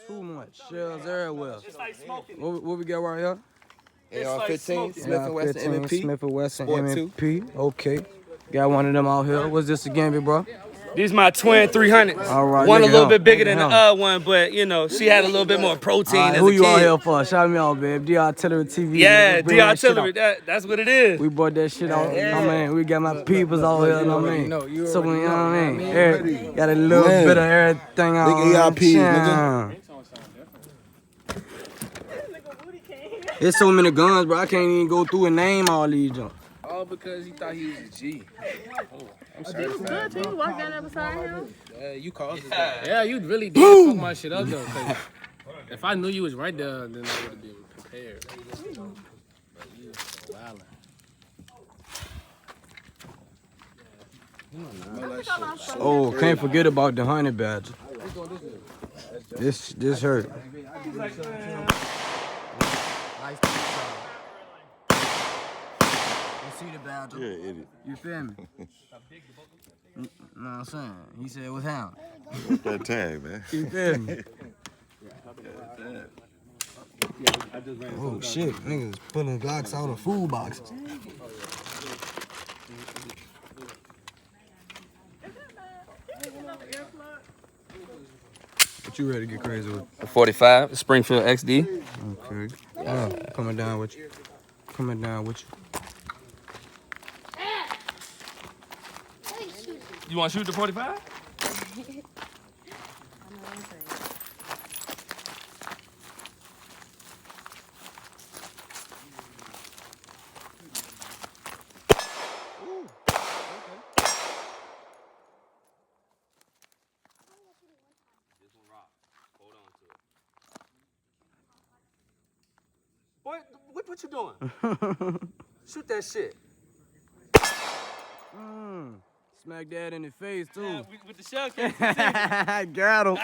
Too much shells everywhere. It's like smoking. What we got right here? AR-15, Smith & Wesson M&P. Smith & Wesson Sport M&P. Okay. Got one of them out here. What's this again, big bro? These my twin 300s. All right. One a little bit bigger Look than at the other one, but you know, she had a little bit more protein All right, as who a you out kid. here for? Shout me out, babe. D Artillery TV. Yeah, Bring D that shit Artillery. out. That's what it is. We bought that shit out. I mean, we got my peoples out here, you know what I mean? So, you know what I mean? Got a little bit of everything out. Big EIPs, nigga. There's so many guns, bro. I can't even go through and name all these jumps. All because he thought he was a G. It was good too. You walked down there beside him. You caused it. Yeah, you really did fuck my shit up though. 'Cause if I knew you was right there, then I would have been prepared. But you wildin'. Oh, can't forget about the honey badger. This hurt. You see the badger? Yeah, idiot. You feel me? You know what I'm saying? He said, what's happening? What's that tag, man? You feel me? Oh shit, niggas pulling Glocks out of food boxes. What you ready to get crazy with? 45, Springfield XD. Okay. Coming down with you. Coming down with you. You want to shoot the 45? Boy, what you doing? Shoot that shit. Smack that in the face too. With the shell case. Got him.